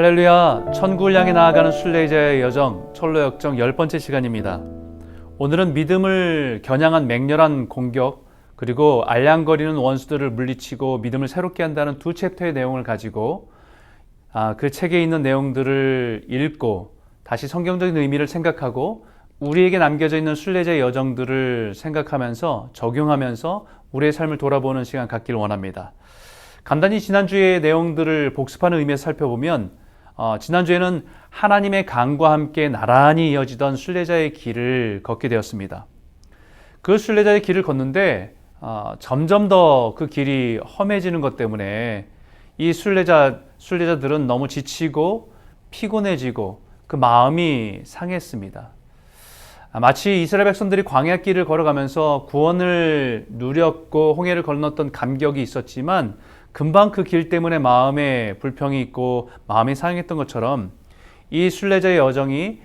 할렐루야, 천국을 향해 나아가는 순례자의 여정, 철로 역정 10번째 시간입니다. 오늘은 믿음을 겨냥한 맹렬한 공격, 그리고 알량거리는 원수들을 물리치고 믿음을 새롭게 한다는 두 챕터의 내용을 가지고 그 책에 있는 내용들을 읽고 다시 성경적인 의미를 생각하고 우리에게 남겨져 있는 순례자의 여정들을 생각하면서 적용하면서 우리의 삶을 돌아보는 시간 갖기를 원합니다. 간단히 지난주의 내용들을 복습하는 의미에서 살펴보면 지난주에는 하나님의 강과 함께 나란히 이어지던 순례자의 길을 걷게 되었습니다. 그 순례자의 길을 걷는데 점점 더 그 길이 험해지는 것 때문에 이 순례자들은 너무 지치고 피곤해지고 그 마음이 상했습니다. 마치 이스라엘 백성들이 광야길을 걸어가면서 구원을 누렸고 홍해를 건넜던 감격이 있었지만 금방 그 길 때문에 마음에 불평이 있고 마음이 상했던 것처럼 이 순례자의 여정이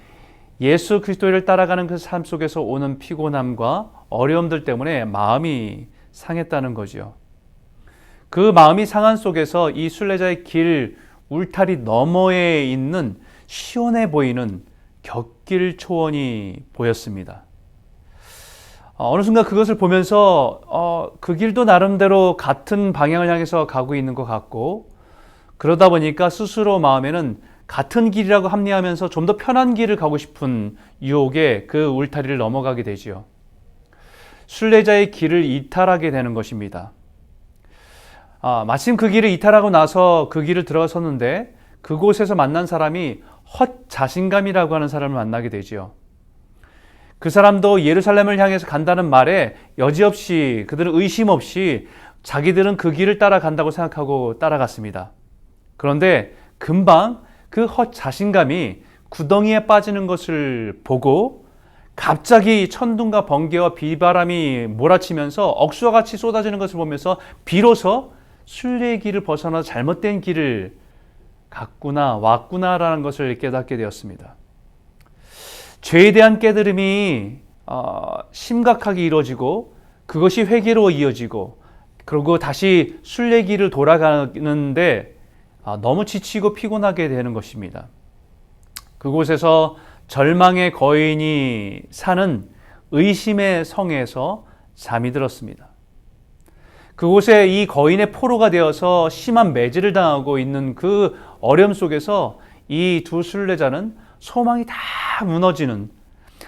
예수 그리스도를 따라가는 그 삶 속에서 오는 피곤함과 어려움들 때문에 마음이 상했다는 거죠. 그 마음이 상한 속에서 이 순례자의 길 울타리 너머에 있는 시원해 보이는 곁길 초원이 보였습니다. 어느 순간 그것을 보면서 그 길도 나름대로 같은 방향을 향해서 가고 있는 것 같고, 그러다 보니까 스스로 마음에는 같은 길이라고 합리하면서 좀 더 편한 길을 가고 싶은 유혹에 그 울타리를 넘어가게 되지요. 순례자의 길을 이탈하게 되는 것입니다. 마침 그 길을 이탈하고 나서 그 길을 들어섰는데 그곳에서 만난 사람이 헛 자신감이라고 하는 사람을 만나게 되지요. 그 사람도 예루살렘을 향해서 간다는 말에 여지없이 그들은 의심 없이 자기들은 그 길을 따라간다고 생각하고 따라갔습니다. 그런데 금방 그 헛 자신감이 구덩이에 빠지는 것을 보고 갑자기 천둥과 번개와 비바람이 몰아치면서 억수와 같이 쏟아지는 것을 보면서 비로소 순례의 길을 벗어나 잘못된 길을 왔구나라는 것을 깨닫게 되었습니다. 죄에 대한 깨달음이 심각하게 이루어지고 그것이 회개로 이어지고 그리고 다시 순례길을 돌아가는데 너무 지치고 피곤하게 되는 것입니다. 그곳에서 절망의 거인이 사는 의심의 성에서 잠이 들었습니다. 그곳에 이 거인의 포로가 되어서 심한 매질을 당하고 있는 그 어려움 속에서 이 두 순례자는 소망이 다 무너지는,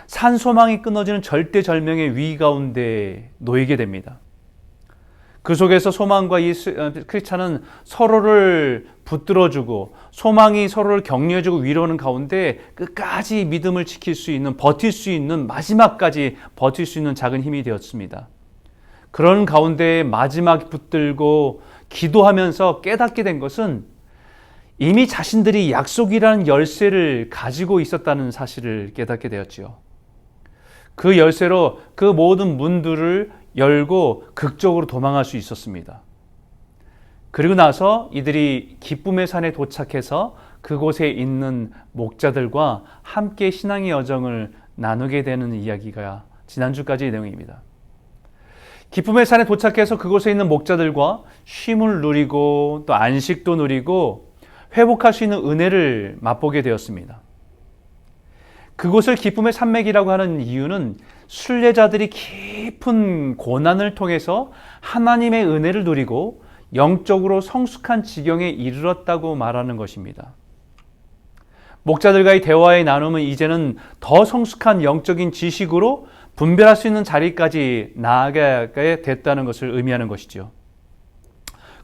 산소망이 끊어지는 절대절명의 위기 가운데 놓이게 됩니다. 그 속에서 소망과 이 크리스찬은 서로를 붙들어주고 소망이 서로를 격려해주고 위로하는 가운데 끝까지 믿음을 지킬 수 있는, 버틸 수 있는, 마지막까지 버틸 수 있는 작은 힘이 되었습니다. 그런 가운데 마지막 붙들고 기도하면서 깨닫게 된 것은 이미 자신들이 약속이라는 열쇠를 가지고 있었다는 사실을 깨닫게 되었지요. 그 열쇠로 그 모든 문들을 열고 극적으로 도망할 수 있었습니다. 그리고 나서 이들이 기쁨의 산에 도착해서 그곳에 있는 목자들과 함께 신앙의 여정을 나누게 되는 이야기가 지난주까지의 내용입니다. 기쁨의 산에 도착해서 그곳에 있는 목자들과 쉼을 누리고 또 안식도 누리고 회복할 수 있는 은혜를 맛보게 되었습니다. 그곳을 기쁨의 산맥이라고 하는 이유는 순례자들이 깊은 고난을 통해서 하나님의 은혜를 누리고 영적으로 성숙한 지경에 이르렀다고 말하는 것입니다. 목자들과의 대화의 나눔은 이제는 더 성숙한 영적인 지식으로 분별할 수 있는 자리까지 나아가게 됐다는 것을 의미하는 것이죠.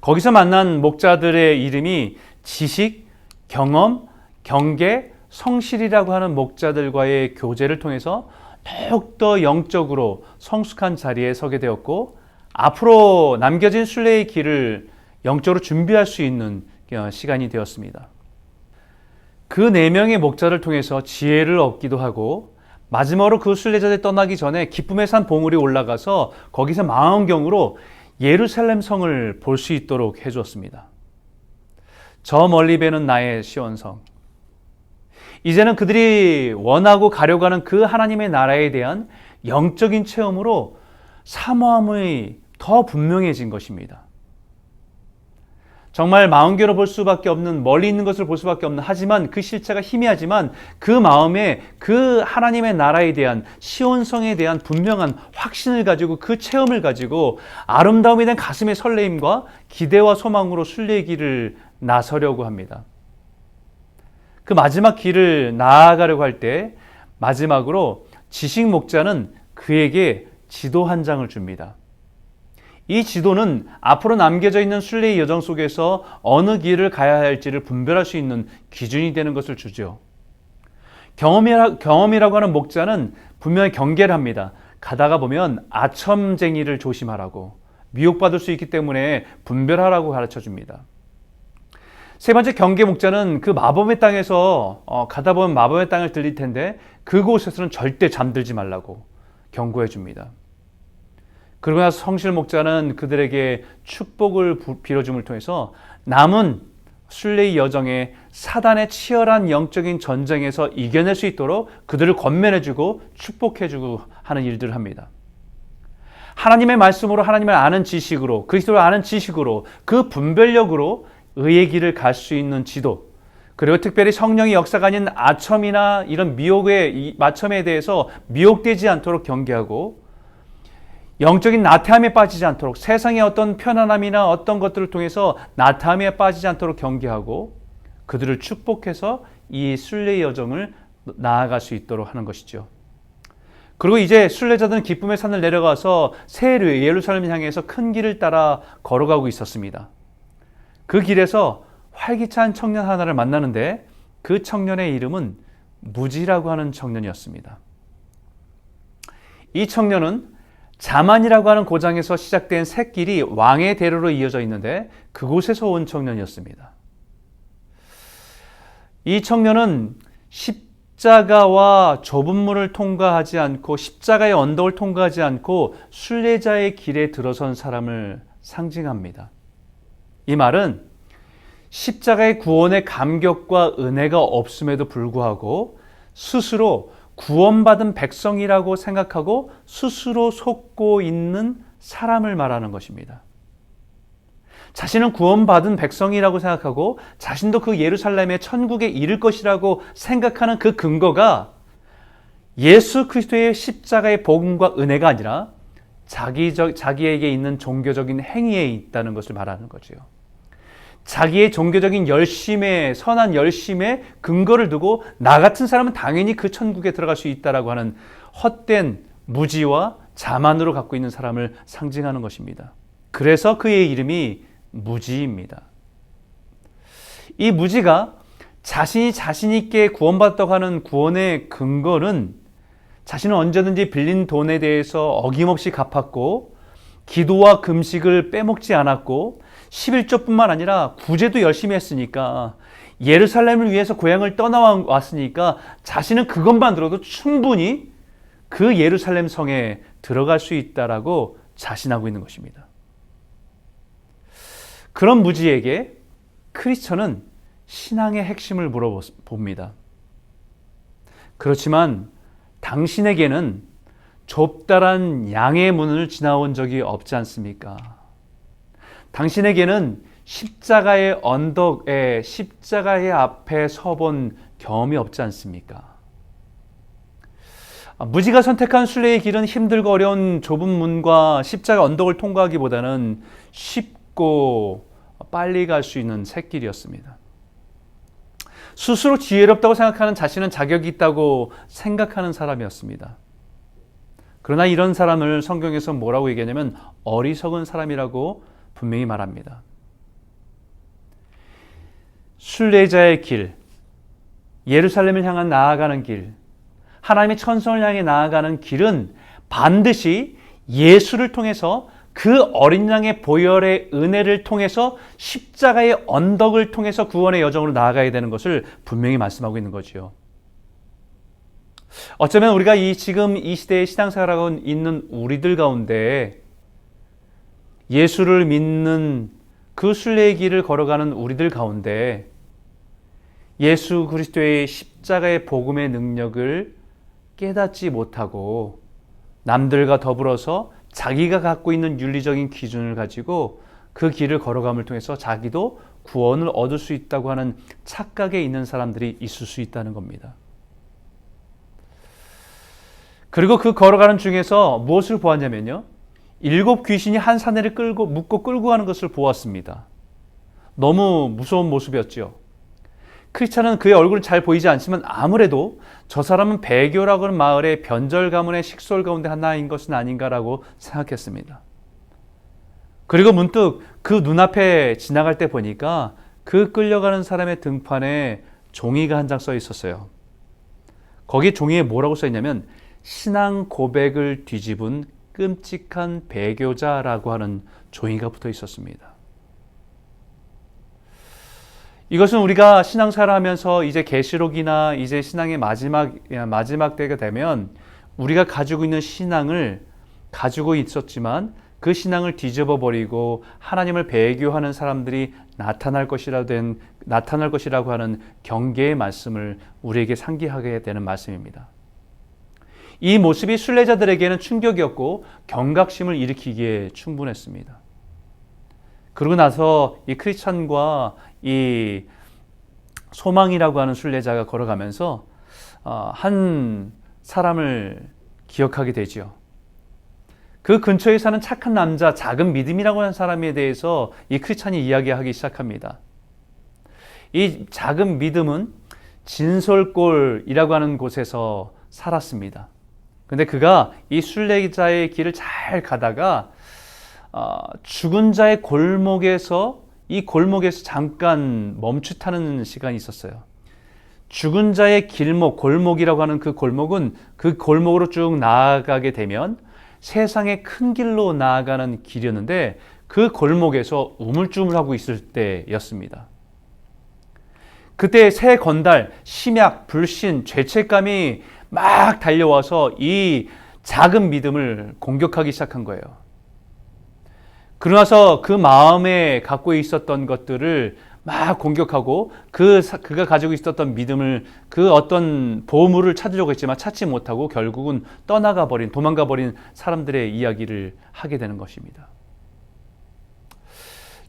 거기서 만난 목자들의 이름이 지식, 경험, 경계, 성실이라고 하는 목자들과의 교제를 통해서 더욱더 영적으로 성숙한 자리에 서게 되었고 앞으로 남겨진 순례의 길을 영적으로 준비할 수 있는 시간이 되었습니다. 그 4명의 목자를 통해서 지혜를 얻기도 하고 마지막으로 그 순례자들이 떠나기 전에 기쁨의 산 봉우리에 올라가서 거기서 망원경으로 예루살렘 성을 볼 수 있도록 해주었습니다. 저 멀리 배는 나의 시온성. 이제는 그들이 원하고 가려고 하는 그 하나님의 나라에 대한 영적인 체험으로 사모함이 더 분명해진 것입니다. 정말 마음계로 볼 수밖에 없는, 멀리 있는 것을 볼 수밖에 없는, 하지만 그 실체가 희미하지만 그 마음에 그 하나님의 나라에 대한, 시온성에 대한 분명한 확신을 가지고, 그 체험을 가지고 아름다움에 대한 가슴의 설레임과 기대와 소망으로 순례길을 나서려고 합니다. 그 마지막 길을 나아가려고 할 때 마지막으로 지식 목자는 그에게 지도 한 장을 줍니다. 이 지도는 앞으로 남겨져 있는 순례의 여정 속에서 어느 길을 가야 할지를 분별할 수 있는 기준이 되는 것을 주죠. 경험이라고 하는 목자는 분명히 경계를 합니다. 가다가 보면 아첨쟁이를 조심하라고, 미혹받을 수 있기 때문에 분별하라고 가르쳐 줍니다. 세 번째 경계 목자는 그 마법의 땅에서 가다 보면 마법의 땅을 들릴 텐데 그곳에서는 절대 잠들지 말라고 경고해 줍니다. 그러고 나서 성실 목자는 그들에게 축복을 빌어줌을 통해서 남은 순례의 여정에 사단의 치열한 영적인 전쟁에서 이겨낼 수 있도록 그들을 권면해주고 축복해주고 하는 일들을 합니다. 하나님의 말씀으로, 하나님을 아는 지식으로, 그리스도를 아는 지식으로, 그 분별력으로 의의 길을 갈 수 있는 지도, 그리고 특별히 성령의 역사가 아닌 아첨이나 이런 미혹의 마첨에 대해서 미혹되지 않도록 경계하고, 영적인 나태함에 빠지지 않도록, 세상의 어떤 편안함이나 어떤 것들을 통해서 나태함에 빠지지 않도록 경계하고 그들을 축복해서 이 순례의 여정을 나아갈 수 있도록 하는 것이죠. 그리고 이제 순례자들은 기쁨의 산을 내려가서 새 예루살렘을 향해서 큰 길을 따라 걸어가고 있었습니다. 그 길에서 활기찬 청년 하나를 만나는데 그 청년의 이름은 무지라고 하는 청년이었습니다. 이 청년은 자만이라고 하는 고장에서 시작된 샛길이 왕의 대로로 이어져 있는데 그곳에서 온 청년이었습니다. 이 청년은 십자가와 좁은 문을 통과하지 않고, 십자가의 언덕을 통과하지 않고 순례자의 길에 들어선 사람을 상징합니다. 이 말은 십자가의 구원의 감격과 은혜가 없음에도 불구하고 스스로 구원받은 백성이라고 생각하고 스스로 속고 있는 사람을 말하는 것입니다. 자신은 구원받은 백성이라고 생각하고 자신도 그 예루살렘의 천국에 이를 것이라고 생각하는 그 근거가 예수 그리스도의 십자가의 복음과 은혜가 아니라 자기에게 있는 종교적인 행위에 있다는 것을 말하는 거지요. 자기의 종교적인 열심에, 선한 열심에 근거를 두고 나 같은 사람은 당연히 그 천국에 들어갈 수 있다라고 하는 헛된 무지와 자만으로 갖고 있는 사람을 상징하는 것입니다. 그래서 그의 이름이 무지입니다. 이 무지가 자신이 자신 있게 구원받았다고 하는 구원의 근거는 자신은 언제든지 빌린 돈에 대해서 어김없이 갚았고, 기도와 금식을 빼먹지 않았고, 11조뿐만 아니라 구제도 열심히 했으니까, 예루살렘을 위해서 고향을 떠나왔으니까 자신은 그것만 들어도 충분히 그 예루살렘 성에 들어갈 수 있다라고 자신하고 있는 것입니다. 그런 무지에게 크리스천은 신앙의 핵심을 물어봅니다. 그렇지만 당신에게는 좁다란 양의 문을 지나온 적이 없지 않습니까? 당신에게는 십자가의 언덕에, 십자가의 앞에 서본 경험이 없지 않습니까? 무지가 선택한 순례의 길은 힘들고 어려운 좁은 문과 십자가 언덕을 통과하기보다는 쉽고 빨리 갈 수 있는 샛길이었습니다. 스스로 지혜롭다고 생각하는 자신은 자격이 있다고 생각하는 사람이었습니다. 그러나 이런 사람을 성경에서 뭐라고 얘기하냐면 어리석은 사람이라고 분명히 말합니다. 순례자의 길, 예루살렘을 향한 나아가는 길, 하나님의 천성을 향해 나아가는 길은 반드시 예수를 통해서, 그 어린 양의 보혈의 은혜를 통해서, 십자가의 언덕을 통해서 구원의 여정으로 나아가야 되는 것을 분명히 말씀하고 있는 거지요. 어쩌면 우리가 지금 이 시대에 신앙생활하고 있는 우리들 가운데 예수를 믿는 그 순례의 길을 걸어가는 우리들 가운데 예수 그리스도의 십자가의 복음의 능력을 깨닫지 못하고 남들과 더불어서 자기가 갖고 있는 윤리적인 기준을 가지고 그 길을 걸어감을 통해서 자기도 구원을 얻을 수 있다고 하는 착각에 있는 사람들이 있을 수 있다는 겁니다. 그리고 그 걸어가는 중에서 무엇을 보았냐면요. 7 귀신이 한 사내를 묶고 끌고 가는 것을 보았습니다. 너무 무서운 모습이었죠. 크리스찬은 그의 얼굴은 잘 보이지 않지만 아무래도 저 사람은 배교라고 하는 마을의 변절 가문의 식솔 가운데 하나인 것은 아닌가라고 생각했습니다. 그리고 문득 그 눈앞에 지나갈 때 보니까 그 끌려가는 사람의 등판에 종이가 한 장 써 있었어요. 거기 종이에 뭐라고 써 있냐면 신앙 고백을 뒤집은 끔찍한 배교자라고 하는 종이가 붙어 있었습니다. 이것은 우리가 신앙생활을 하면서 이제 계시록이나 이제 신앙의 마지막 때가 되면 우리가 가지고 있는 신앙을 가지고 있었지만 그 신앙을 뒤집어 버리고 하나님을 배교하는 사람들이 나타날 것이라고 하는 경계의 말씀을 우리에게 상기하게 되는 말씀입니다. 이 모습이 순례자들에게는 충격이었고 경각심을 일으키기에 충분했습니다. 그러고 나서 이 크리스찬과 이 소망이라고 하는 순례자가 걸어가면서 한 사람을 기억하게 되지요. 그 근처에 사는 착한 남자, 작은 믿음이라고 하는 사람에 대해서 이 크리스찬이 이야기하기 시작합니다. 이 작은 믿음은 진솔골이라고 하는 곳에서 살았습니다. 근데 그가 이 순례자의 길을 잘 가다가 죽은 자의 골목에서 잠깐 멈칫하는 시간이 있었어요. 죽은 자의 길목, 골목이라고 하는 그 골목은 그 골목으로 쭉 나아가게 되면 세상의 큰 길로 나아가는 길이었는데 그 골목에서 우물쭈물하고 있을 때였습니다. 그때 새 건달, 심약, 불신, 죄책감이 막 달려와서 이 작은 믿음을 공격하기 시작한 거예요. 그러나서 그 마음에 갖고 있었던 것들을 막 공격하고 그가 가지고 있었던 믿음을 그 어떤 보물을 찾으려고 했지만 찾지 못하고 결국은 도망가 버린 사람들의 이야기를 하게 되는 것입니다.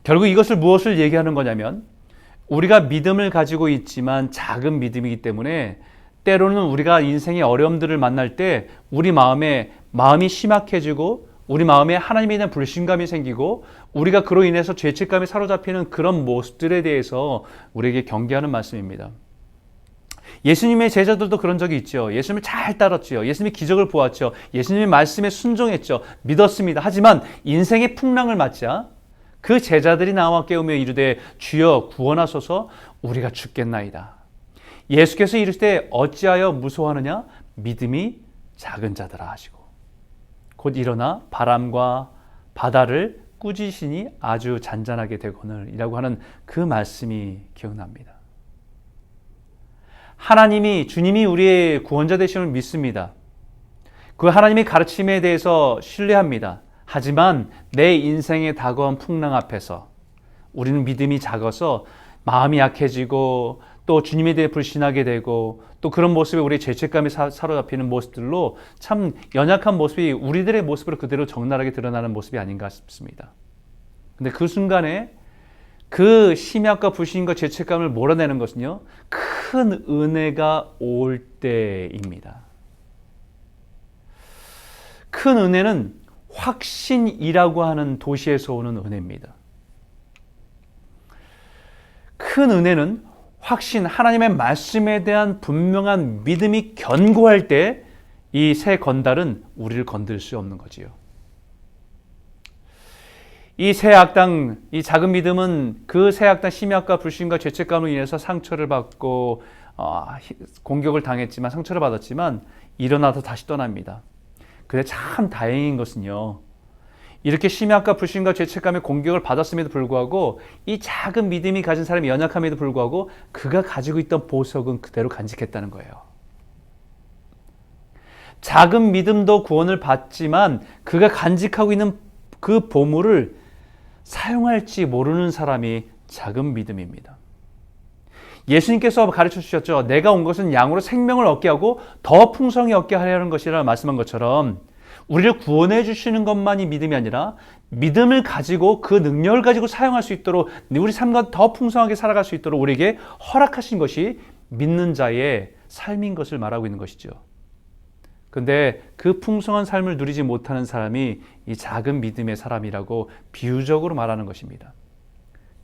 결국 이것을 무엇을 얘기하는 거냐면 우리가 믿음을 가지고 있지만 작은 믿음이기 때문에 때로는 우리가 인생의 어려움들을 만날 때 우리 마음이 심각해지고 우리 마음에 하나님에 대한 불신감이 생기고 우리가 그로 인해서 죄책감에 사로잡히는 그런 모습들에 대해서 우리에게 경계하는 말씀입니다. 예수님의 제자들도 그런 적이 있죠. 예수님을 잘 따랐죠. 예수님이 기적을 보았죠. 예수님의 말씀에 순종했죠. 믿었습니다. 하지만 인생의 풍랑을 맞자 그 제자들이 나와 깨우며 이르되 주여 구원하소서 우리가 죽겠나이다. 예수께서 이르시되 어찌하여 무서워하느냐 믿음이 작은 자들아 하시고 곧 일어나 바람과 바다를 꾸짖으니 아주 잔잔하게 되거늘 이라고 하는 그 말씀이 기억납니다. 주님이 우리의 구원자 되심을 믿습니다. 그 하나님의 가르침에 대해서 신뢰합니다. 하지만 내 인생의 다가온 풍랑 앞에서 우리는 믿음이 작아서 마음이 약해지고 또 주님에 대해 불신하게 되고 또 그런 모습에 우리의 죄책감이 사로잡히는 모습들로 참 연약한 모습이 우리들의 모습으로 그대로 적나라하게 드러나는 모습이 아닌가 싶습니다. 근데 그 순간에 그 심약과 불신과 죄책감을 몰아내는 것은요, 큰 은혜가 올 때입니다. 큰 은혜는 확신이라고 하는 도시에서 오는 은혜입니다. 큰 은혜는 확신, 하나님의 말씀에 대한 분명한 믿음이 견고할 때 이 새 건달은 우리를 건들 수 없는 거지요. 이 새 악당, 이 작은 믿음은 그 새 악당 심약과 불신과 죄책감으로 인해서 상처를 받고 공격을 당했지만 상처를 받았지만 일어나서 다시 떠납니다. 근데 참 다행인 것은요, 이렇게 심약과 불신과 죄책감의 공격을 받았음에도 불구하고 이 작은 믿음이 가진 사람이 연약함에도 불구하고 그가 가지고 있던 보석은 그대로 간직했다는 거예요. 작은 믿음도 구원을 받지만 그가 간직하고 있는 그 보물을 사용할지 모르는 사람이 작은 믿음입니다. 예수님께서 가르쳐 주셨죠. 내가 온 것은 양으로 생명을 얻게 하고 더 풍성히 얻게 하려는 것이라 말씀한 것처럼 우리를 구원해 주시는 것만이 믿음이 아니라 믿음을 가지고 그 능력을 가지고 사용할 수 있도록 우리 삶과 더 풍성하게 살아갈 수 있도록 우리에게 허락하신 것이 믿는 자의 삶인 것을 말하고 있는 것이죠. 근데 그 풍성한 삶을 누리지 못하는 사람이 이 작은 믿음의 사람이라고 비유적으로 말하는 것입니다.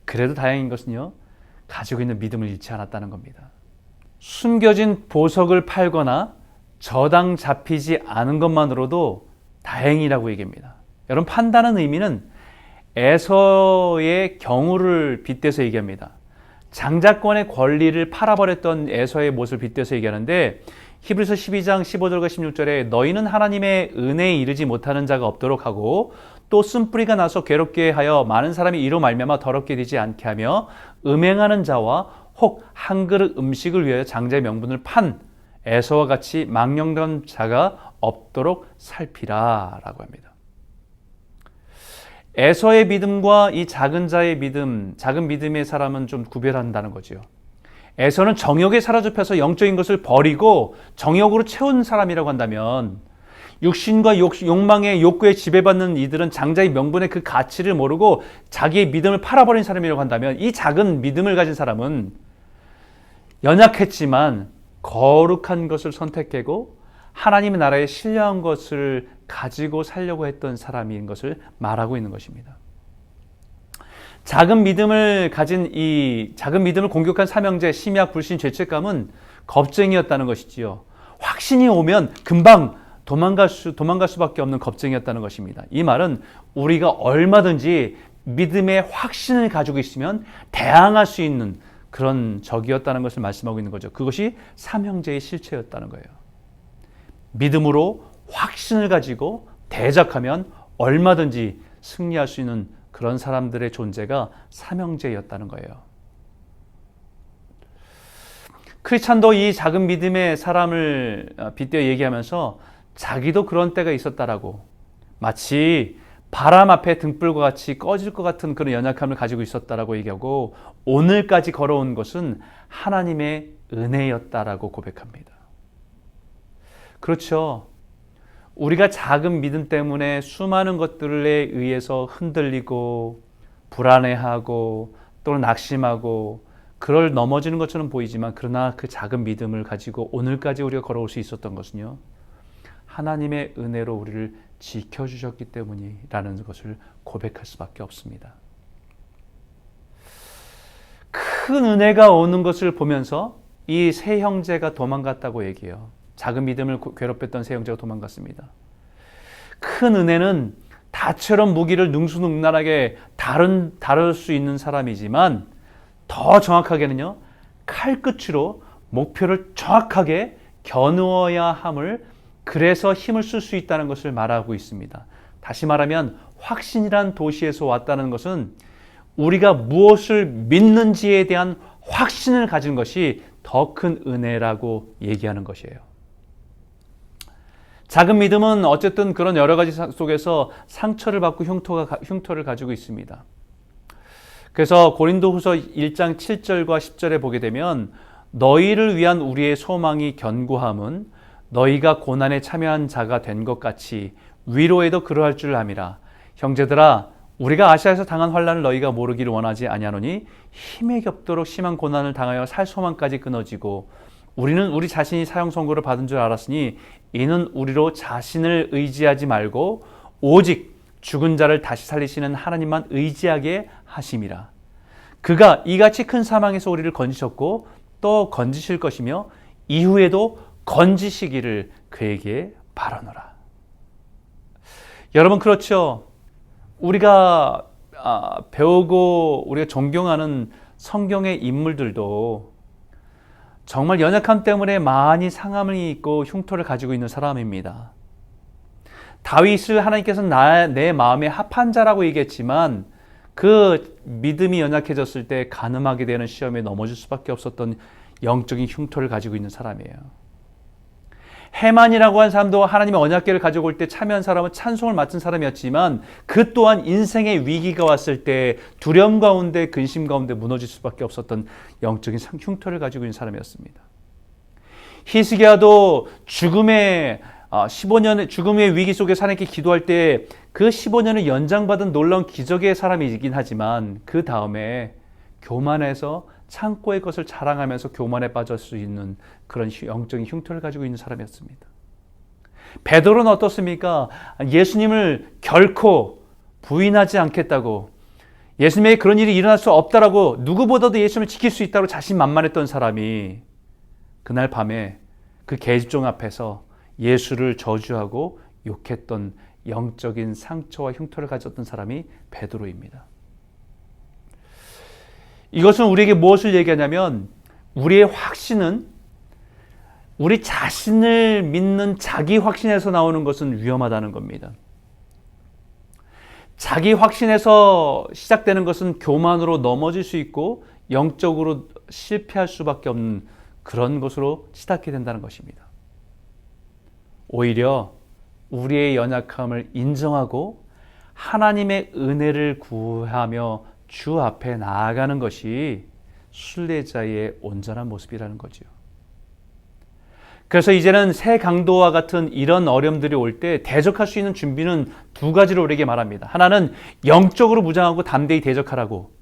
그래도 다행인 것은요, 가지고 있는 믿음을 잃지 않았다는 겁니다. 숨겨진 보석을 팔거나 저당 잡히지 않은 것만으로도 다행이라고 얘기합니다. 여러분, 판다는 의미는 에서의 경우를 빗대서 얘기합니다. 장자권의 권리를 팔아버렸던 에서의 모습을 빗대서 얘기하는데, 히브리서 12장 15절과 16절에 너희는 하나님의 은혜에 이르지 못하는 자가 없도록 하고 또 쓴뿌리가 나서 괴롭게 하여 많은 사람이 이로 말미암아 더럽게 되지 않게 하며 음행하는 자와 혹 한 그릇 음식을 위하여 장자의 명분을 판 에서와 같이 망령된 자가 없도록 살피라 라고 합니다. 에서의 믿음과 이 작은 자의 믿음, 작은 믿음의 사람은 좀 구별한다는 거죠. 에서는 정욕에 사로잡혀서 영적인 것을 버리고 정욕으로 채운 사람이라고 한다면, 육신과 욕망의 욕구에 지배받는 이들은 장자의 명분의 그 가치를 모르고 자기의 믿음을 팔아버린 사람이라고 한다면, 이 작은 믿음을 가진 사람은 연약했지만 거룩한 것을 선택하고 하나님의 나라에 신뢰한 것을 가지고 살려고 했던 사람인 것을 말하고 있는 것입니다. 작은 믿음을 가진 이 작은 믿음을 공격한 삼형제, 심약, 불신, 죄책감은 겁쟁이였다는 것이지요. 확신이 오면 금방 도망갈 수밖에 없는 겁쟁이였다는 것입니다. 이 말은 우리가 얼마든지 믿음의 확신을 가지고 있으면 대항할 수 있는 그런 적이었다는 것을 말씀하고 있는 거죠. 그것이 삼형제의 실체였다는 거예요. 믿음으로 확신을 가지고 대적하면 얼마든지 승리할 수 있는 그런 사람들의 존재가 삼형제였다는 거예요. 크리스찬도 이 작은 믿음의 사람을 빗대어 얘기하면서 자기도 그런 때가 있었다라고, 마치 바람 앞에 등불과 같이 꺼질 것 같은 그런 연약함을 가지고 있었다라고 얘기하고, 오늘까지 걸어온 것은 하나님의 은혜였다라고 고백합니다. 그렇죠. 우리가 작은 믿음 때문에 수많은 것들에 의해서 흔들리고 불안해하고 또는 낙심하고 그럴 넘어지는 것처럼 보이지만, 그러나 그 작은 믿음을 가지고 오늘까지 우리가 걸어올 수 있었던 것은요, 하나님의 은혜로 우리를 지켜주셨기 때문이라는 것을 고백할 수밖에 없습니다. 큰 은혜가 오는 것을 보면서 이 세 형제가 도망갔다고 얘기해요. 작은 믿음을 괴롭혔던 세 형제가 도망갔습니다. 큰 은혜는 다처럼 무기를 능수능란하게 다룰 수 있는 사람이지만, 더 정확하게는요, 칼끝으로 목표를 정확하게 겨누어야 함을, 그래서 힘을 쓸 수 있다는 것을 말하고 있습니다. 다시 말하면 확신이란 도시에서 왔다는 것은 우리가 무엇을 믿는지에 대한 확신을 가진 것이 더 큰 은혜라고 얘기하는 것이에요. 작은 믿음은 어쨌든 그런 여러 가지 속에서 상처를 받고 흉터를 가지고 있습니다. 그래서 고린도후서 1장 7절과 10절에 보게 되면, 너희를 위한 우리의 소망이 견고함은 너희가 고난에 참여한 자가 된 것 같이 위로에도 그러할 줄 함이라. 형제들아, 우리가 아시아에서 당한 환난을 너희가 모르기를 원하지 아니하노니 힘에 겹도록 심한 고난을 당하여 살 소망까지 끊어지고, 우리는 우리 자신이 사형 선고를 받은 줄 알았으니 이는 우리로 자신을 의지하지 말고 오직 죽은 자를 다시 살리시는 하나님만 의지하게 하심이라. 그가 이같이 큰 사망에서 우리를 건지셨고 또 건지실 것이며 이후에도 건지시기를 그에게 바라노라. 여러분, 그렇죠. 우리가 배우고 우리가 존경하는 성경의 인물들도 정말 연약함 때문에 많이 상함이 있고 흉터를 가지고 있는 사람입니다. 다윗을 하나님께서는 내 마음에 합한 자라고 얘기했지만, 그 믿음이 연약해졌을 때 간음하게 되는 시험에 넘어질 수밖에 없었던 영적인 흉터를 가지고 있는 사람이에요. 해만이라고 한 사람도 하나님의 언약궤를 가지고 올 때 참여한 사람은 찬송을 맡은 사람이었지만, 그 또한 인생의 위기가 왔을 때 두려움 가운데 근심 가운데 무너질 수밖에 없었던 영적인 흉터를 가지고 있는 사람이었습니다. 히스기야도 죽음의 15년의 죽음의 위기 속에 사내께 기도할 때 그 15년을 연장받은 놀라운 기적의 사람이긴 하지만 그 다음에 교만해서 창고의 것을 자랑하면서 교만에 빠질 수 있는 그런 영적인 흉터를 가지고 있는 사람이었습니다. 베드로는 어떻습니까? 예수님을 결코 부인하지 않겠다고, 예수님에게 그런 일이 일어날 수 없다라고, 누구보다도 예수님을 지킬 수 있다고 자신만만했던 사람이 그날 밤에 그 계집종 앞에서 예수를 저주하고 욕했던 영적인 상처와 흉터를 가졌던 사람이 베드로입니다. 이것은 우리에게 무엇을 얘기하냐면, 우리의 확신은 우리 자신을 믿는 자기 확신에서 나오는 것은 위험하다는 겁니다. 자기 확신에서 시작되는 것은 교만으로 넘어질 수 있고 영적으로 실패할 수밖에 없는 그런 것으로 시작하게 된다는 것입니다. 오히려 우리의 연약함을 인정하고 하나님의 은혜를 구하며 주 앞에 나아가는 것이 순례자의 온전한 모습이라는 거죠. 그래서 이제는 새 강도와 같은 이런 어려움들이 올 때 대적할 수 있는 준비는 두 가지로 우리에게 말합니다. 하나는 영적으로 무장하고 담대히 대적하라고,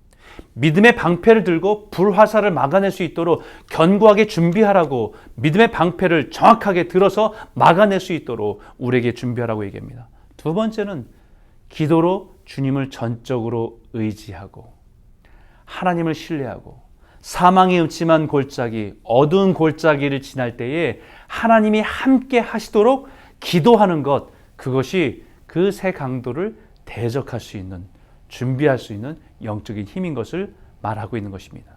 믿음의 방패를 들고 불화살을 막아낼 수 있도록 견고하게 준비하라고, 믿음의 방패를 정확하게 들어서 막아낼 수 있도록 우리에게 준비하라고 얘기합니다. 두 번째는 기도로 주님을 전적으로 의지하고 하나님을 신뢰하고 사망의 음침한 골짜기, 어두운 골짜기를 지날 때에 하나님이 함께 하시도록 기도하는 것, 그것이 그 새 강도를 대적할 수 있는, 준비할 수 있는 영적인 힘인 것을 말하고 있는 것입니다.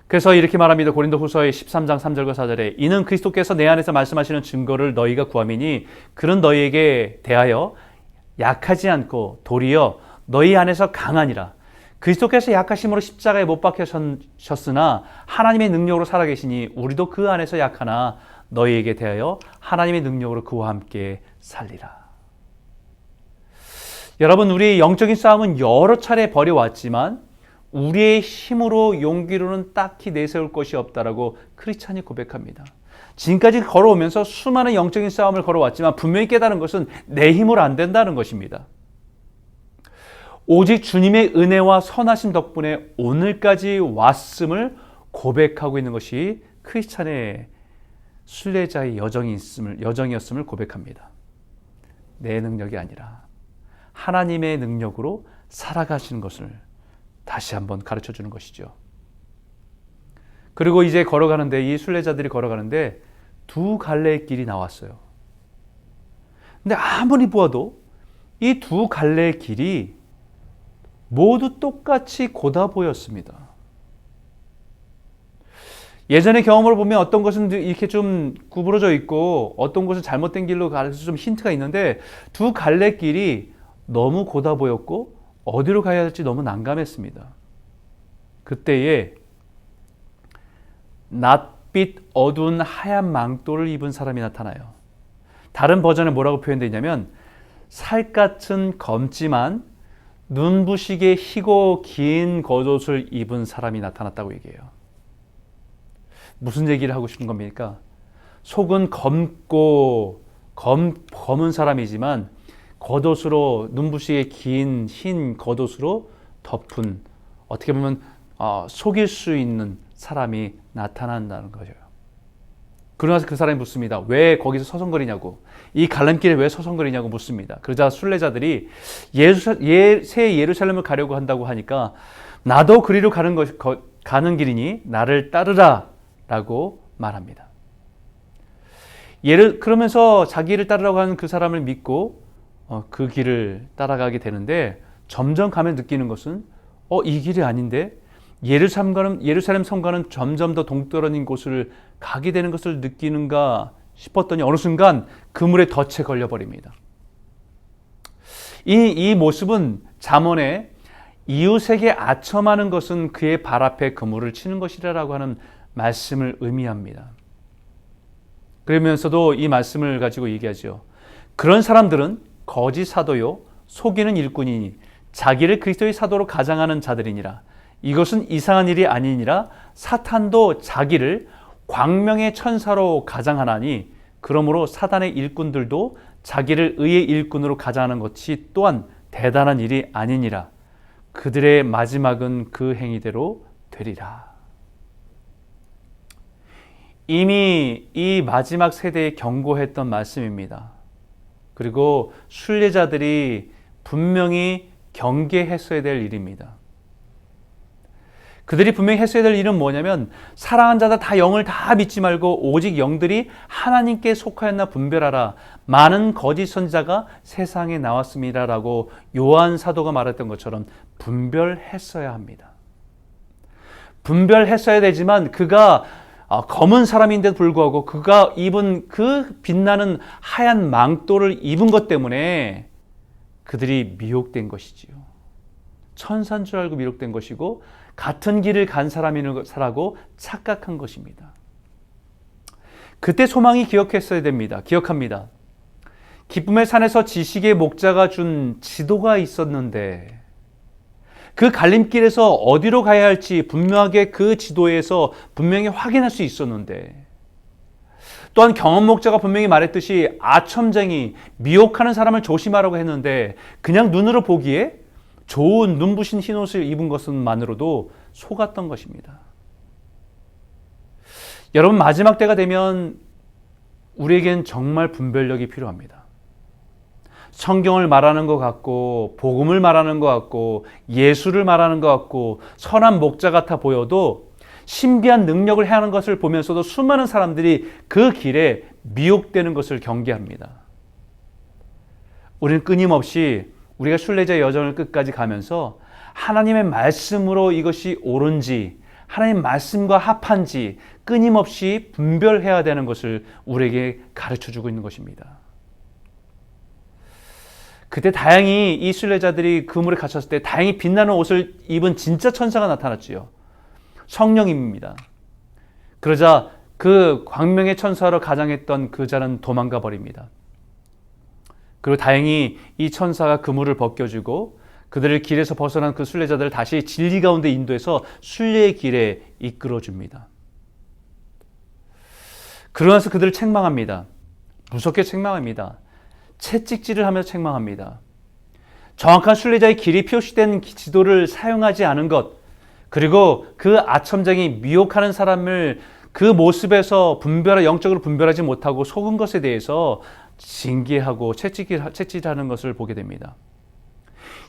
그래서 이렇게 말합니다. 고린도후서의 13장 3절과 4절에 이는 그리스도께서 내 안에서 말씀하시는 증거를 너희가 구함이니 그는 너희에게 대하여 약하지 않고 도리어 너희 안에서 강하니라. 그리스도께서 약하심으로 십자가에 못 박히셨으나 하나님의 능력으로 살아계시니 우리도 그 안에서 약하나 너희에게 대하여 하나님의 능력으로 그와 함께 살리라. 여러분, 우리의 영적인 싸움은 여러 차례 벌여왔지만 우리의 힘으로 용기로는 딱히 내세울 것이 없다라고 크리스찬이 고백합니다. 지금까지 걸어오면서 수많은 영적인 싸움을 걸어왔지만 분명히 깨달은 것은 내 힘으로 안 된다는 것입니다. 오직 주님의 은혜와 선하심 덕분에 오늘까지 왔음을 고백하고 있는 것이 크리스찬의 순례자의 여정이었음을 고백합니다. 내 능력이 아니라 하나님의 능력으로 살아가시는 것을 다시 한번 가르쳐 주는 것이죠. 그리고 이제 걸어가는데, 이 순례자들이 걸어가는데 두 갈래의 길이 나왔어요. 근데 아무리 보아도 이 두 갈래의 길이 모두 똑같이 고다 보였습니다. 예전의 경험을 보면 어떤 것은 이렇게 좀 구부러져 있고 어떤 것은 잘못된 길로 가서 좀 힌트가 있는데 두 갈래길이 너무 고다 보였고 어디로 가야 할지 너무 난감했습니다. 그때에 낯빛 어두운 하얀 망토를 입은 사람이 나타나요. 다른 버전에 뭐라고 표현되어 있냐면 살갗은 검지만 눈부시게 희고 긴 겉옷을 입은 사람이 나타났다고 얘기해요. 무슨 얘기를 하고 싶은 겁니까? 속은 검고 검은 사람이지만 겉옷으로, 눈부시게 긴 흰 겉옷으로 덮은, 어떻게 보면 속일 수 있는 사람이 나타난다는 거죠. 그러면서 그 사람이 묻습니다. 왜 거기서 서성거리냐고, 이 갈림길에 왜 서성거리냐고 묻습니다. 그러자 순례자들이 새 예루살렘을 가려고 한다고 하니까 나도 그리로 가는 길이니 나를 따르라 라고 말합니다. 그러면서 자기를 따르라고 하는 그 사람을 믿고 그 길을 따라가게 되는데 점점 가면 느끼는 것은 이 길이 아닌데, 예루살렘 성과는 점점 더 동떨어진 곳을 가게 되는 것을 느끼는가 싶었더니 어느 순간 그물에 덫에 걸려버립니다. 이 모습은 잠언에 이웃에게 아첨하는 것은 그의 발 앞에 그물을 치는 것이라고 하는 말씀을 의미합니다. 그러면서도 이 말씀을 가지고 얘기하죠. 그런 사람들은 거짓 사도요 속이는 일꾼이니 자기를 그리스도의 사도로 가장하는 자들이니라. 이것은 이상한 일이 아니니라. 사탄도 자기를 광명의 천사로 가장하나니 그러므로 사단의 일꾼들도 자기를 의의 일꾼으로 가장하는 것이 또한 대단한 일이 아니니라. 그들의 마지막은 그 행위대로 되리라. 이미 이 마지막 세대에 경고했던 말씀입니다. 그리고 순례자들이 분명히 경계했어야 될 일입니다. 그들이 분명히 했어야 될 일은 뭐냐면 사랑하는 자들 다 영을 다 믿지 말고 오직 영들이 하나님께 속하였나 분별하라. 많은 거짓 선지자가 세상에 나왔습니다라고 요한 사도가 말했던 것처럼 분별했어야 합니다. 분별했어야 되지만 그가 검은 사람인데도 불구하고 그가 입은 그 빛나는 하얀 망토를 입은 것 때문에 그들이 미혹된 것이지요. 천사인 줄 알고 미혹된 것이고 같은 길을 간 사람이라고 착각한 것입니다. 그때 소망이 기억했어야 됩니다. 기억합니다. 기쁨의 산에서 지식의 목자가 준 지도가 있었는데 그 갈림길에서 어디로 가야 할지 분명하게 그 지도에서 분명히 확인할 수 있었는데 또한 경험 목자가 분명히 말했듯이 아첨쟁이, 미혹하는 사람을 조심하라고 했는데 그냥 눈으로 보기에 좋은 눈부신 흰옷을 입은 것만으로도 속았던 것입니다. 여러분, 마지막 때가 되면 우리에겐 정말 분별력이 필요합니다. 성경을 말하는 것 같고 복음을 말하는 것 같고 예수를 말하는 것 같고 선한 목자 같아 보여도 신비한 능력을 행하는 것을 보면서도 수많은 사람들이 그 길에 미혹되는 것을 경계합니다. 우리는 끊임없이 우리가 순례자의 여정을 끝까지 가면서 하나님의 말씀으로 이것이 옳은지 하나님 말씀과 합한지 끊임없이 분별해야 되는 것을 우리에게 가르쳐주고 있는 것입니다. 그때 다행히 이 순례자들이 그물에 갇혔을 때 다행히 빛나는 옷을 입은 진짜 천사가 나타났지요. 성령입니다. 그러자 그 광명의 천사로 가장했던 그 자는 도망가 버립니다. 그리고 다행히 이 천사가 그물을 벗겨주고 그들을 길에서 벗어난 그 순례자들을 다시 진리 가운데 인도해서 순례의 길에 이끌어줍니다. 그러면서 그들을 책망합니다. 무섭게 책망합니다. 채찍질을 하면서 책망합니다. 정확한 순례자의 길이 표시된 지도를 사용하지 않은 것, 그리고 그 아첨장이 미혹하는 사람을 그 모습에서 영적으로 분별하지 못하고 속은 것에 대해서 징계하고 채찍질하는 것을 보게 됩니다.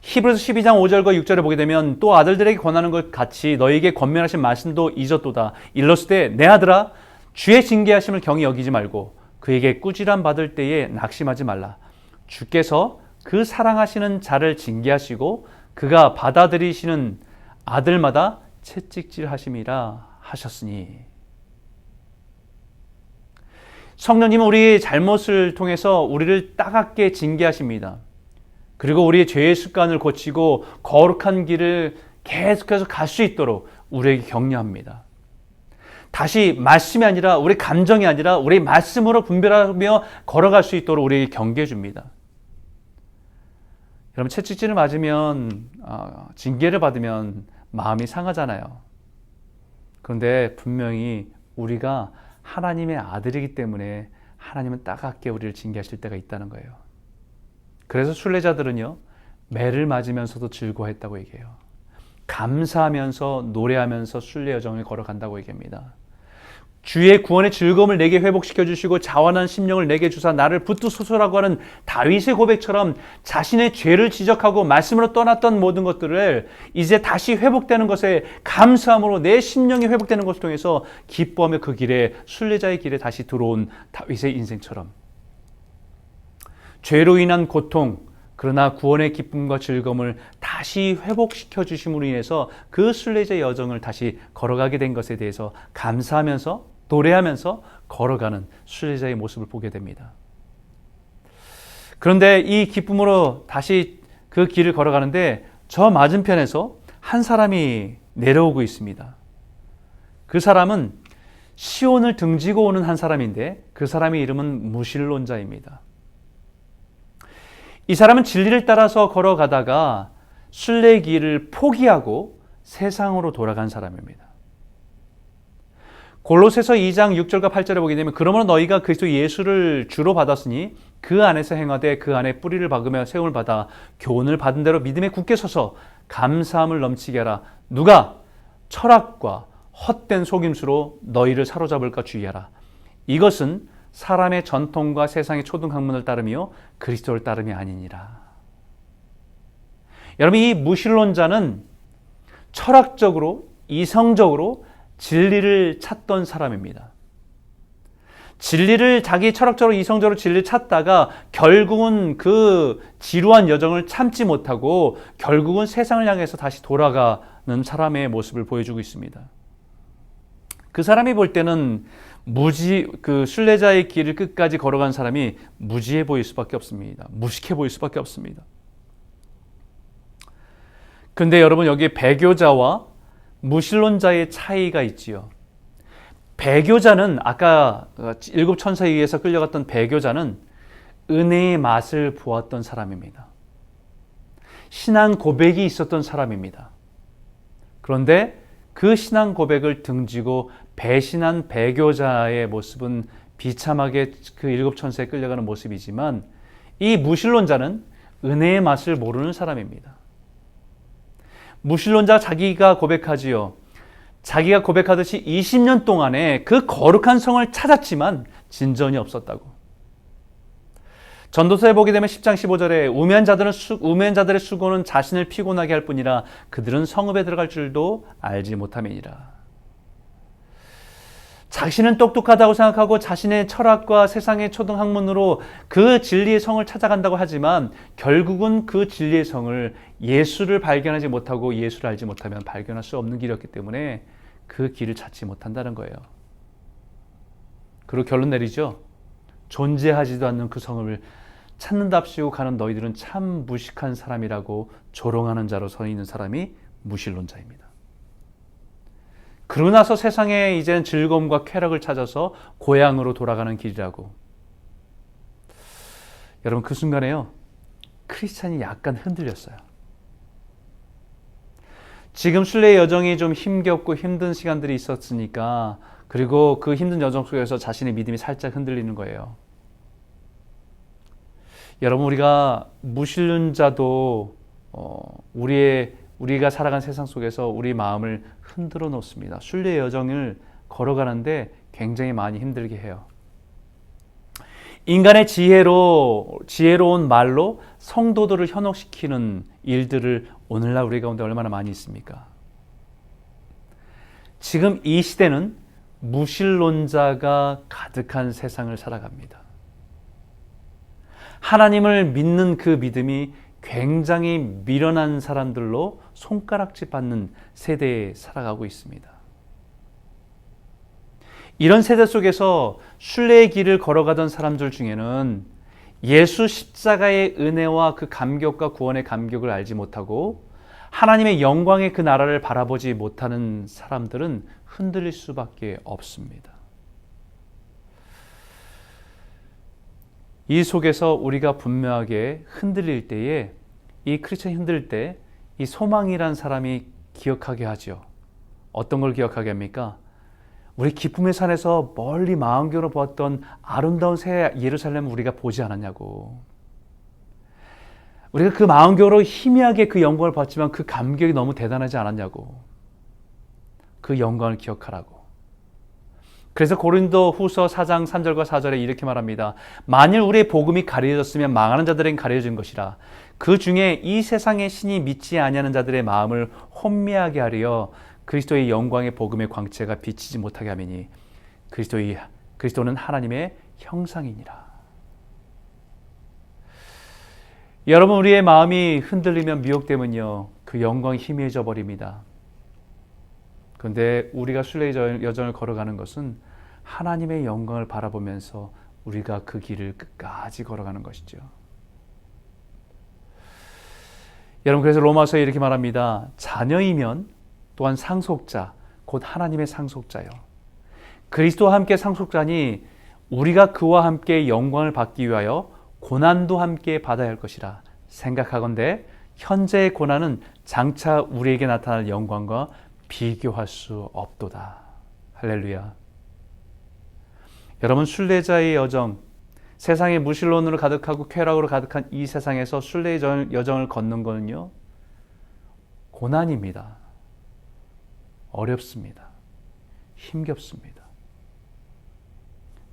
히브리서 12장 5절과 6절을 보게 되면 또 아들들에게 권하는 것 같이 너희에게 권면하신 말씀도 잊었도다. 일렀으되 내 아들아 주의 징계하심을 경히 여기지 말고 그에게 꾸지람 받을 때에 낙심하지 말라. 주께서 그 사랑하시는 자를 징계하시고 그가 받아들이시는 아들마다 채찍질하심이라 하셨으니. 성령님은 우리의 잘못을 통해서 우리를 따갑게 징계하십니다. 그리고 우리의 죄의 습관을 고치고 거룩한 길을 계속해서 갈 수 있도록 우리에게 격려합니다. 다시 말씀이 아니라 우리 감정이 아니라 우리 말씀으로 분별하며 걸어갈 수 있도록 우리에게 경계해 줍니다. 여러분, 채찍질을 맞으면 징계를 받으면 마음이 상하잖아요. 그런데 분명히 우리가 하나님의 아들이기 때문에 하나님은 따갑게 우리를 징계하실 때가 있다는 거예요. 그래서 순례자들은요, 매를 맞으면서도 즐거워했다고 얘기해요. 감사하면서 노래하면서 순례 여정을 걸어간다고 얘기합니다. 주의 구원의 즐거움을 내게 회복시켜 주시고 자원한 심령을 내게 주사 나를 붙드소서라고 하는 다윗의 고백처럼 자신의 죄를 지적하고 말씀으로 떠났던 모든 것들을 이제 다시 회복되는 것에 감사함으로 내 심령이 회복되는 것을 통해서 기뻐하며 그 길에 순례자의 길에 다시 들어온 다윗의 인생처럼 죄로 인한 고통, 그러나 구원의 기쁨과 즐거움을 다시 회복시켜 주심으로 인해서 그 순례자의 여정을 다시 걸어가게 된 것에 대해서 감사하면서 노래하면서 걸어가는 순례자의 모습을 보게 됩니다. 그런데 이 기쁨으로 다시 그 길을 걸어가는데 저 맞은편에서 한 사람이 내려오고 있습니다. 그 사람은 시온을 등지고 오는 한 사람인데 그 사람의 이름은 무신론자입니다. 이 사람은 진리를 따라서 걸어가다가 순례의 길을 포기하고 세상으로 돌아간 사람입니다. 골로새서 2장 6절과 8절에 보게 되면 그러므로 너희가 그리스도 예수를 주로 받았으니 그 안에서 행하되 그 안에 뿌리를 박으며 세움을 받아 교훈을 받은 대로 믿음에 굳게 서서 감사함을 넘치게 하라. 누가 철학과 헛된 속임수로 너희를 사로잡을까 주의하라. 이것은 사람의 전통과 세상의 초등학문을 따르며 그리스도를 따름이 아니니라. 여러분, 이 무신론자는 철학적으로 이성적으로 진리를 찾던 사람입니다. 진리를 자기 철학적으로 이성적으로 진리를 찾다가 결국은 그 지루한 여정을 참지 못하고 결국은 세상을 향해서 다시 돌아가는 사람의 모습을 보여주고 있습니다. 그 사람이 볼 때는 그 순례자의 길을 끝까지 걸어간 사람이 무지해 보일 수밖에 없습니다. 무식해 보일 수밖에 없습니다. 근데 여러분, 여기에 배교자와 무신론자의 차이가 있지요. 배교자는 아까 일곱 천사에 의해서 끌려갔던 배교자는 은혜의 맛을 보았던 사람입니다. 신앙 고백이 있었던 사람입니다. 그런데 그 신앙 고백을 등지고 배신한 배교자의 모습은 비참하게 그 일곱 천사에 끌려가는 모습이지만 이 무신론자는 은혜의 맛을 모르는 사람입니다. 무신론자 자기가 고백하지요. 자기가 고백하듯이 20년 동안에 그 거룩한 성을 찾았지만 진전이 없었다고. 전도서에 보게 되면 10장 15절에 우매한 자들의 수고는 자신을 피곤하게 할 뿐이라 그들은 성읍에 들어갈 줄도 알지 못함이니라. 자신은 똑똑하다고 생각하고 자신의 철학과 세상의 초등학문으로 그 진리의 성을 찾아간다고 하지만 결국은 그 진리의 성을 예수를 발견하지 못하고 예수를 알지 못하면 발견할 수 없는 길이었기 때문에 그 길을 찾지 못한다는 거예요. 그리고 결론 내리죠. 존재하지도 않는 그 성을 찾는답시고 가는 너희들은 참 무식한 사람이라고 조롱하는 자로 서 있는 사람이 무신론자입니다. 그러고 나서 세상에 이제는 즐거움과 쾌락을 찾아서 고향으로 돌아가는 길이라고. 여러분, 그 순간에요, 크리스찬이 약간 흔들렸어요. 지금 순례의 여정이 좀 힘겹고 힘든 시간들이 있었으니까, 그리고 그 힘든 여정 속에서 자신의 믿음이 살짝 흔들리는 거예요. 여러분, 우리가 무신론자도 우리가 살아간 세상 속에서 우리 마음을 흔들어 놓습니다. 순례의 여정을 걸어가는데 굉장히 많이 힘들게 해요. 인간의 지혜로운 말로 성도들을 현혹시키는 일들을 오늘날 우리 가운데 얼마나 많이 있습니까? 지금 이 시대는 무신론자가 가득한 세상을 살아갑니다. 하나님을 믿는 그 믿음이 굉장히 미련한 사람들로 손가락질 받는 세대에 살아가고 있습니다. 이런 세대 속에서 순례의 길을 걸어가던 사람들 중에는 예수 십자가의 은혜와 그 감격과 구원의 감격을 알지 못하고 하나님의 영광의 그 나라를 바라보지 못하는 사람들은 흔들릴 수밖에 없습니다. 이 속에서 우리가 분명하게 흔들릴 때에, 이 크리스천이 흔들릴 때 이 소망이란 사람이 기억하게 하죠. 어떤 걸 기억하게 합니까? 우리 기쁨의 산에서 멀리 망원경으로 보았던 아름다운 새 예루살렘을 우리가 보지 않았냐고. 우리가 그 망원경으로 희미하게 그 영광을 봤지만 그 감격이 너무 대단하지 않았냐고. 그 영광을 기억하라고. 그래서 고린도 후서 4장 3절과 4절에 이렇게 말합니다. 만일 우리의 복음이 가려졌으면 망하는 자들에겐 가려진 것이라. 그 중에 이 세상의 신이 믿지 아니하는 자들의 마음을 혼미하게 하려 그리스도의 영광의 복음의 광채가 비치지 못하게 하미니 그리스도는 하나님의 형상이니라. 여러분, 우리의 마음이 흔들리면 미혹되면요, 그 영광이 희미해져 버립니다. 그런데 우리가 순례의 여정을 걸어가는 것은 하나님의 영광을 바라보면서 우리가 그 길을 끝까지 걸어가는 것이죠. 여러분, 그래서 로마서에 이렇게 말합니다. 자녀이면 또한 상속자, 곧 하나님의 상속자요. 그리스도와 함께 상속자니 우리가 그와 함께 영광을 받기 위하여 고난도 함께 받아야 할 것이라 생각하건대 현재의 고난은 장차 우리에게 나타날 영광과 비교할 수 없도다. 할렐루야. 여러분, 순례자의 여정, 세상의 무신론으로 가득하고 쾌락으로 가득한 이 세상에서 순례의 여정을 걷는 거는요, 고난입니다. 어렵습니다. 힘겹습니다.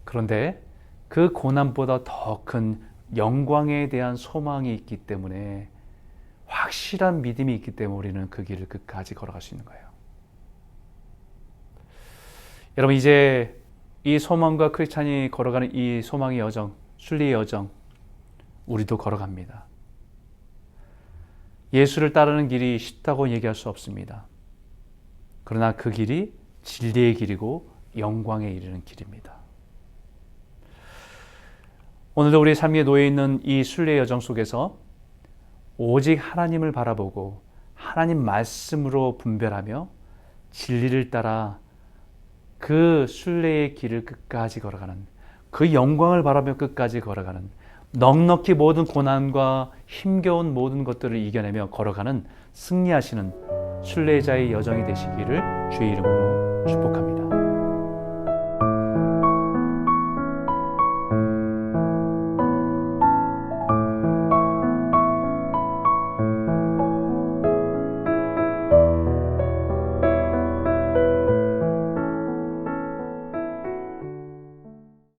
그런데 그 고난보다 더 큰 영광에 대한 소망이 있기 때문에, 확실한 믿음이 있기 때문에 우리는 그 길을 끝까지 걸어갈 수 있는 거예요. 여러분, 이제 이 소망과 크리스찬이 걸어가는 이 소망의 여정, 순리의 여정, 우리도 걸어갑니다. 예수를 따르는 길이 쉽다고 얘기할 수 없습니다. 그러나 그 길이 진리의 길이고 영광에 이르는 길입니다. 오늘도 우리 삶에 놓여 있는 이 순례의 여정 속에서 오직 하나님을 바라보고 하나님 말씀으로 분별하며 진리를 따라 그 순례의 길을 끝까지 걸어가는, 그 영광을 바라며 끝까지 걸어가는, 넉넉히 모든 고난과 힘겨운 모든 것들을 이겨내며 걸어가는 승리하시는 순례자의 여정이 되시기를 주의 이름으로 축복합니다.